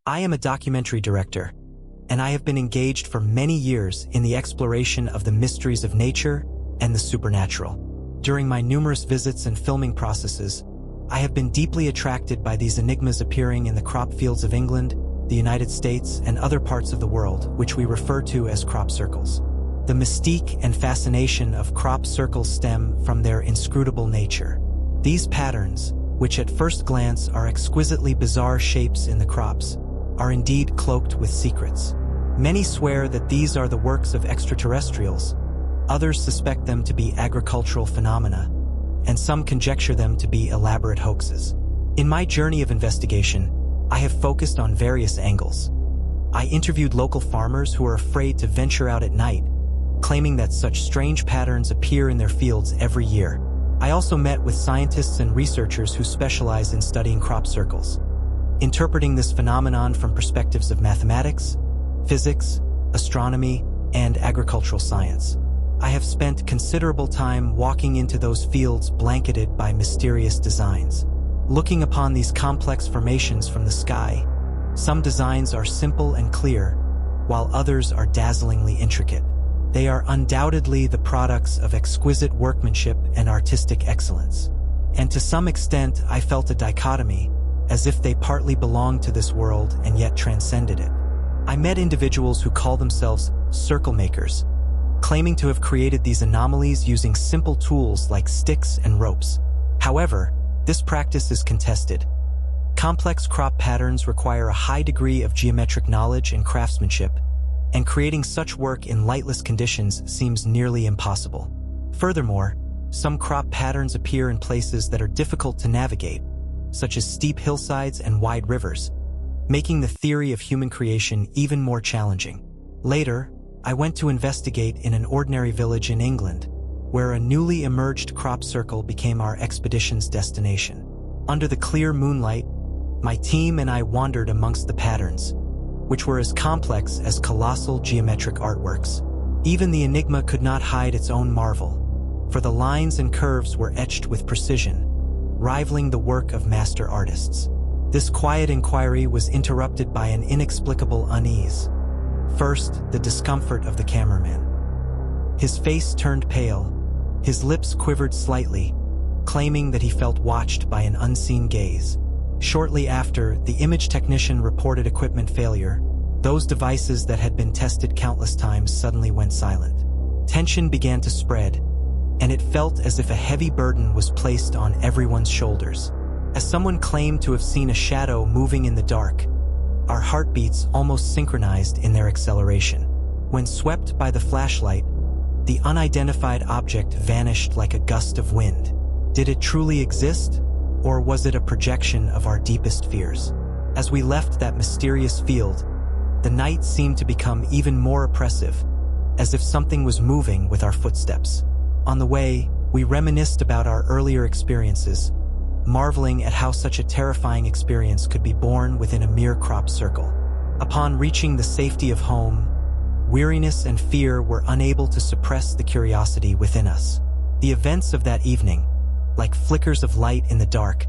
I am a documentary director, and I have been engaged for many years in the exploration of the mysteries of nature and the supernatural. During my numerous visits and filming processes, I have been deeply attracted by these enigmas appearing in the crop fields of England, the United States, and other parts of the world, which we refer to as crop circles. The mystique and fascination of crop circles stem from their inscrutable nature. These patterns, which at first glance are exquisitely bizarre shapes in the crops, are indeed cloaked with secrets. Many swear that these are the works of extraterrestrials, others suspect them to be agricultural phenomena, and some conjecture them to be elaborate hoaxes. In my journey of investigation, I have focused on various angles. I interviewed local farmers who are afraid to venture out at night, claiming that such strange patterns appear in their fields every year. I also met with scientists and researchers who specialize in studying crop circles, interpreting this phenomenon from perspectives of mathematics, physics, astronomy, and agricultural science. I have spent considerable time walking into those fields blanketed by mysterious designs. Looking upon these complex formations from the sky, some designs are simple and clear, while others are dazzlingly intricate. They are undoubtedly the products of exquisite workmanship and artistic excellence. And to some extent, I felt a dichotomy, as if they partly belonged to this world and yet transcended it. I met individuals who call themselves circle makers, claiming to have created these anomalies using simple tools like sticks and ropes. However, this practice is contested. Complex crop patterns require a high degree of geometric knowledge and craftsmanship, and creating such work in lightless conditions seems nearly impossible. Furthermore, some crop patterns appear in places that are difficult to navigate, such as steep hillsides and wide rivers, making the theory of human creation even more challenging. Later, I went to investigate in an ordinary village in England, where a newly emerged crop circle became our expedition's destination. Under the clear moonlight, my team and I wandered amongst the patterns, which were as complex as colossal geometric artworks. Even the enigma could not hide its own marvel, for the lines and curves were etched with precision, rivaling the work of master artists. This quiet inquiry was interrupted by an inexplicable unease. First, the discomfort of the cameraman. His face turned pale, his lips quivered slightly, claiming that he felt watched by an unseen gaze. Shortly after, the image technician reported equipment failure. Those devices that had been tested countless times suddenly went silent. Tension began to spread, and it felt as if a heavy burden was placed on everyone's shoulders. As someone claimed to have seen a shadow moving in the dark, our heartbeats almost synchronized in their acceleration. When swept by the flashlight, the unidentified object vanished like a gust of wind. Did it truly exist, or was it a projection of our deepest fears? As we left that mysterious field, the night seemed to become even more oppressive, as if something was moving with our footsteps. On the way, we reminisced about our earlier experiences, marveling at how such a terrifying experience could be born within a mere crop circle. Upon reaching the safety of home, weariness and fear were unable to suppress the curiosity within us. The events of that evening, like flickers of light in the dark,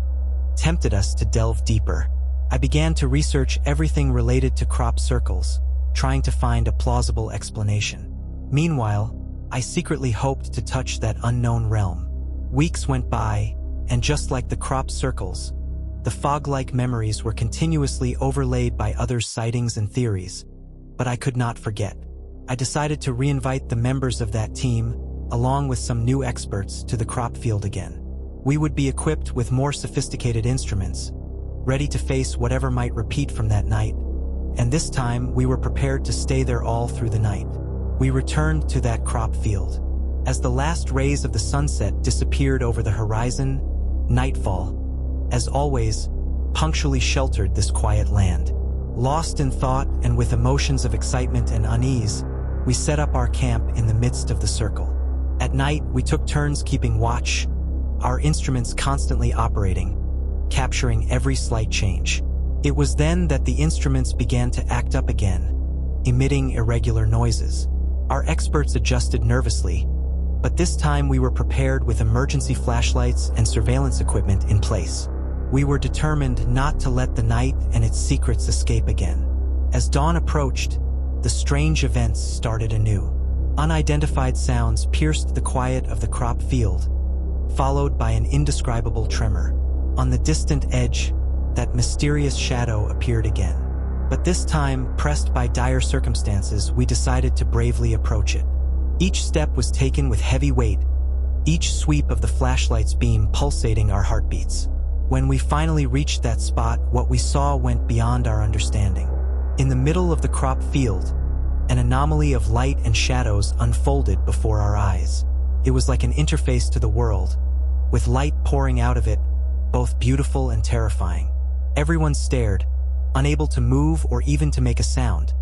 tempted us to delve deeper. I began to research everything related to crop circles, trying to find a plausible explanation. Meanwhile, I secretly hoped to touch that unknown realm. Weeks went by, and just like the crop circles, the fog-like memories were continuously overlaid by others' sightings and theories. But I could not forget. I decided to reinvite the members of that team, along with some new experts, to the crop field again. We would be equipped with more sophisticated instruments, ready to face whatever might repeat from that night, and this time we were prepared to stay there all through the night. We returned to that crop field. As the last rays of the sunset disappeared over the horizon, nightfall, as always, punctually sheltered this quiet land. Lost in thought and with emotions of excitement and unease, we set up our camp in the midst of the circle. At night, we took turns keeping watch, our instruments constantly operating, capturing every slight change. It was then that the instruments began to act up again, emitting irregular noises. Our experts adjusted nervously, but this time we were prepared with emergency flashlights and surveillance equipment in place. We were determined not to let the night and its secrets escape again. As dawn approached, the strange events started anew. Unidentified sounds pierced the quiet of the crop field, followed by an indescribable tremor. On the distant edge, that mysterious shadow appeared again. But this time, pressed by dire circumstances, we decided to bravely approach it. Each step was taken with heavy weight, each sweep of the flashlight's beam pulsating our heartbeats. When we finally reached that spot, what we saw went beyond our understanding. In the middle of the crop field, an anomaly of light and shadows unfolded before our eyes. It was like an interface to the world, with light pouring out of it, both beautiful and terrifying. Everyone stared, unable to move or even to make a sound,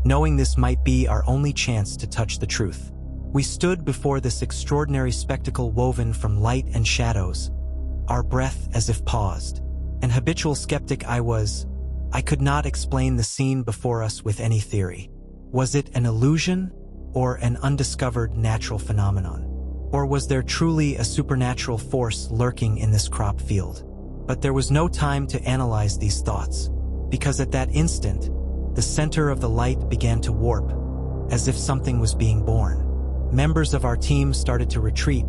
knowing this might be our only chance to touch the truth. We stood before this extraordinary spectacle woven from light and shadows, our breath as if paused. An habitual skeptic I could not explain the scene before us with any theory. Was it an illusion or an undiscovered natural phenomenon? Or was there truly a supernatural force lurking in this crop field? But there was no time to analyze these thoughts, because at that instant, the center of the light began to warp, as if something was being born. Members of our team started to retreat,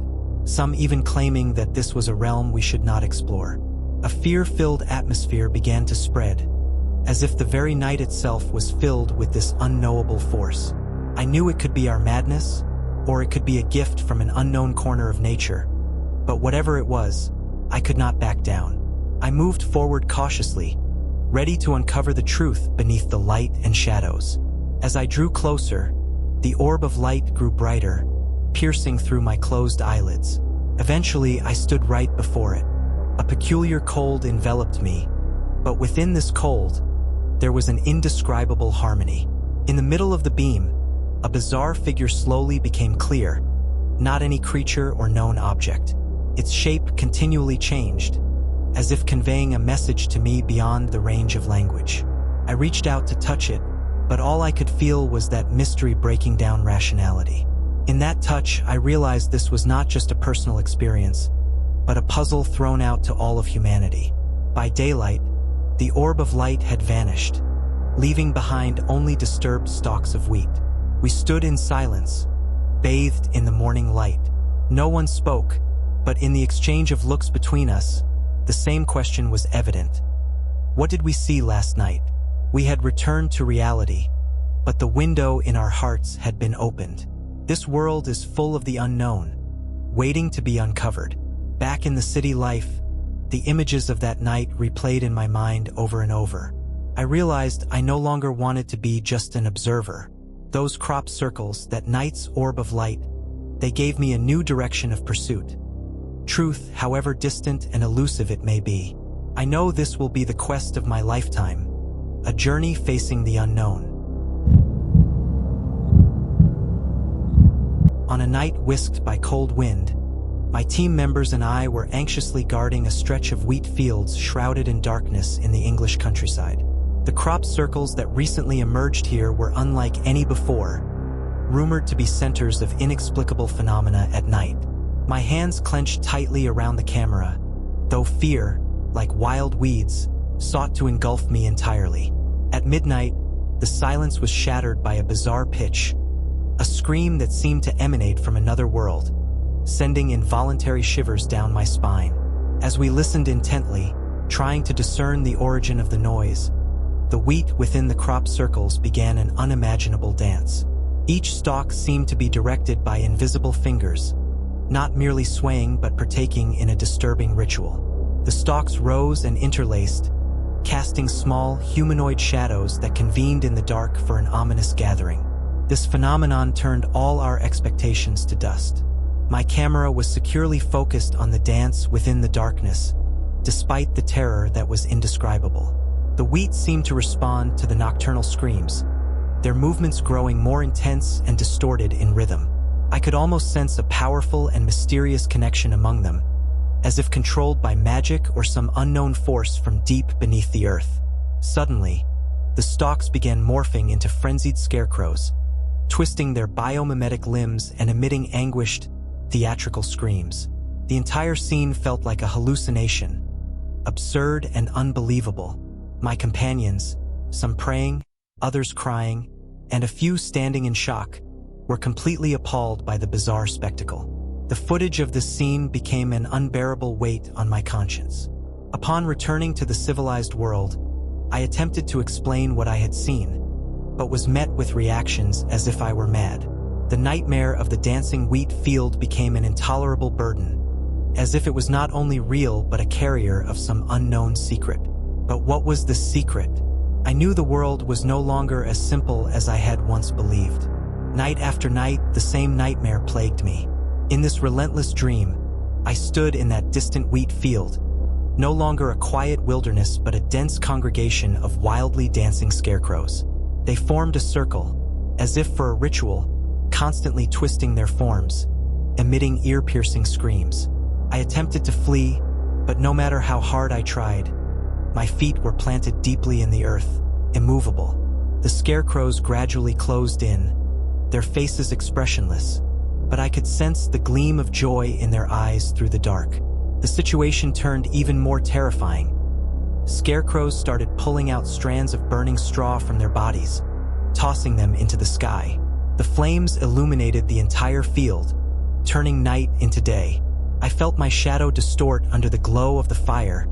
some even claiming that this was a realm we should not explore. A fear-filled atmosphere began to spread, as if the very night itself was filled with this unknowable force. I knew it could be our madness, or it could be a gift from an unknown corner of nature. But whatever it was, I could not back down. I moved forward cautiously, ready to uncover the truth beneath the light and shadows. As I drew closer, the orb of light grew brighter, piercing through my closed eyelids. Eventually, I stood right before it. A peculiar cold enveloped me, but within this cold, there was an indescribable harmony. In the middle of the beam, a bizarre figure slowly became clear, not any creature or known object. Its shape continually changed, as if conveying a message to me beyond the range of language. I reached out to touch it, but all I could feel was that mystery breaking down rationality. In that touch, I realized this was not just a personal experience, but a puzzle thrown out to all of humanity. By daylight, the orb of light had vanished, leaving behind only disturbed stalks of wheat. We stood in silence, bathed in the morning light. No one spoke, but in the exchange of looks between us, the same question was evident. What did we see last night? We had returned to reality, but the window in our hearts had been opened. This world is full of the unknown, waiting to be uncovered. Back in the city life, the images of that night replayed in my mind over and over. I realized I no longer wanted to be just an observer. Those crop circles, that night's orb of light, they gave me a new direction of pursuit. Truth, however distant and elusive it may be. I know this will be the quest of my lifetime, a journey facing the unknown. On a night whisked by cold wind, my team members and I were anxiously guarding a stretch of wheat fields shrouded in darkness in the English countryside. The crop circles that recently emerged here were unlike any before, rumored to be centers of inexplicable phenomena at night. My hands clenched tightly around the camera, though fear, like wild weeds, sought to engulf me entirely. At midnight, the silence was shattered by a bizarre pitch, a scream that seemed to emanate from another world, sending involuntary shivers down my spine. As we listened intently, trying to discern the origin of the noise, the wheat within the crop circles began an unimaginable dance. Each stalk seemed to be directed by invisible fingers, not merely swaying but partaking in a disturbing ritual. The stalks rose and interlaced, casting small, humanoid shadows that convened in the dark for an ominous gathering. This phenomenon turned all our expectations to dust. My camera was securely focused on the dance within the darkness, despite the terror that was indescribable. The wheat seemed to respond to the nocturnal screams, their movements growing more intense and distorted in rhythm. I could almost sense a powerful and mysterious connection among them, as if controlled by magic or some unknown force from deep beneath the earth. Suddenly, the stalks began morphing into frenzied scarecrows, twisting their biomimetic limbs and emitting anguished, theatrical screams. The entire scene felt like a hallucination, absurd and unbelievable. My companions, some praying, others crying, and a few standing in shock, were completely appalled by the bizarre spectacle. The footage of this scene became an unbearable weight on my conscience. Upon returning to the civilized world, I attempted to explain what I had seen, but was met with reactions as if I were mad. The nightmare of the dancing wheat field became an intolerable burden, as if it was not only real but a carrier of some unknown secret. But what was the secret? I knew the world was no longer as simple as I had once believed. Night after night, the same nightmare plagued me. In this relentless dream, I stood in that distant wheat field, no longer a quiet wilderness but a dense congregation of wildly dancing scarecrows. They formed a circle, as if for a ritual, constantly twisting their forms, emitting ear-piercing screams. I attempted to flee, but no matter how hard I tried, my feet were planted deeply in the earth, immovable. The scarecrows gradually closed in, their faces expressionless, but I could sense the gleam of joy in their eyes through the dark. The situation turned even more terrifying. Scarecrows started pulling out strands of burning straw from their bodies, tossing them into the sky. The flames illuminated the entire field, turning night into day. I felt my shadow distort under the glow of the fire,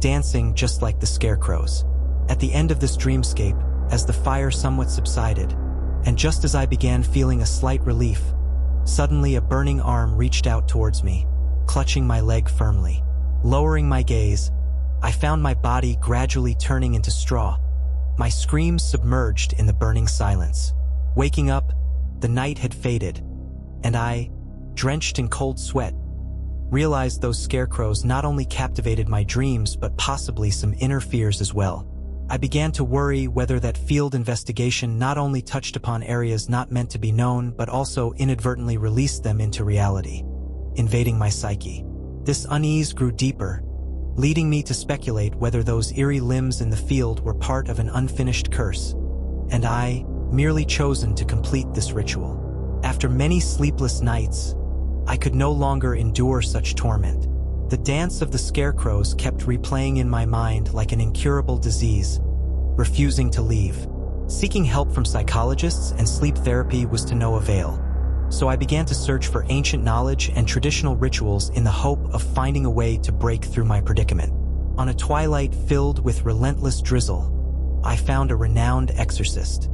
dancing just like the scarecrows. At the end of this dreamscape, as the fire somewhat subsided, and just as I began feeling a slight relief, suddenly a burning arm reached out towards me, clutching my leg firmly. Lowering my gaze, I found my body gradually turning into straw, my screams submerged in the burning silence. Waking up, the night had faded, and I, drenched in cold sweat, realized those scarecrows not only captivated my dreams but possibly some inner fears as well. I began to worry whether that field investigation not only touched upon areas not meant to be known but also inadvertently released them into reality, invading my psyche. This unease grew deeper, leading me to speculate whether those eerie limbs in the field were part of an unfinished curse, and I, merely chosen to complete this ritual. After many sleepless nights, I could no longer endure such torment. The dance of the scarecrows kept replaying in my mind like an incurable disease, refusing to leave. Seeking help from psychologists and sleep therapy was to no avail, so I began to search for ancient knowledge and traditional rituals in the hope of finding a way to break through my predicament. On a twilight filled with relentless drizzle, I found a renowned exorcist.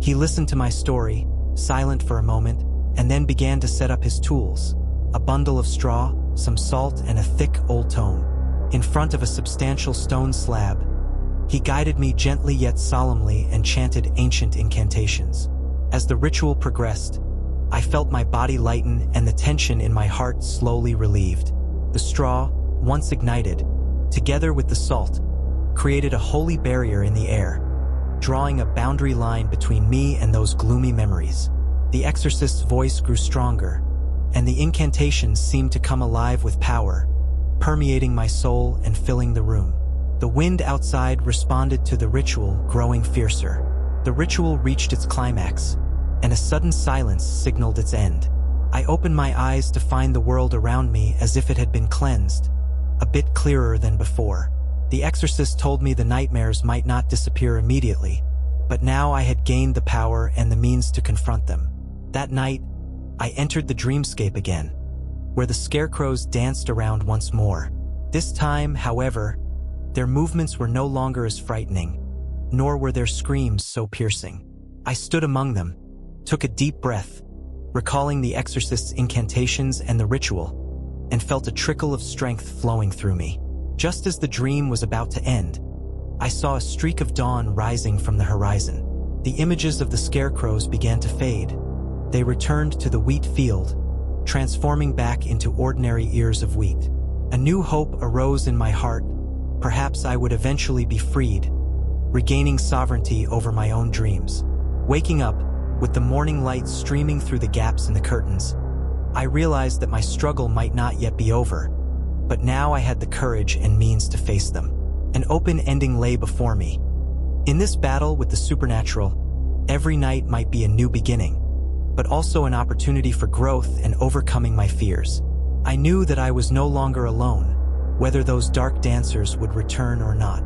He listened to my story, silent for a moment, and then began to set up his tools: a bundle of straw, some salt, and a thick old tome. In front of a substantial stone slab, he guided me gently yet solemnly and chanted ancient incantations. As the ritual progressed, I felt my body lighten and the tension in my heart slowly relieved. The straw, once ignited, together with the salt, created a holy barrier in the air, drawing a boundary line between me and those gloomy memories. The exorcist's voice grew stronger, and the incantations seemed to come alive with power, permeating my soul and filling the room. The wind outside responded to the ritual, growing fiercer. The ritual reached its climax, and a sudden silence signaled its end. I opened my eyes to find the world around me as if it had been cleansed, a bit clearer than before. The exorcist told me the nightmares might not disappear immediately, but now I had gained the power and the means to confront them. That night, I entered the dreamscape again, where the scarecrows danced around once more. This time, however, their movements were no longer as frightening, nor were their screams so piercing. I stood among them, took a deep breath, recalling the exorcist's incantations and the ritual, and felt a trickle of strength flowing through me. Just as the dream was about to end, I saw a streak of dawn rising from the horizon. The images of the scarecrows began to fade. They returned to the wheat field, transforming back into ordinary ears of wheat. A new hope arose in my heart. Perhaps I would eventually be freed, regaining sovereignty over my own dreams. Waking up, with the morning light streaming through the gaps in the curtains, I realized that my struggle might not yet be over, but now I had the courage and means to face them. An open ending lay before me. In this battle with the supernatural, every night might be a new beginning, but also an opportunity for growth and overcoming my fears. I knew that I was no longer alone, whether those dark dancers would return or not.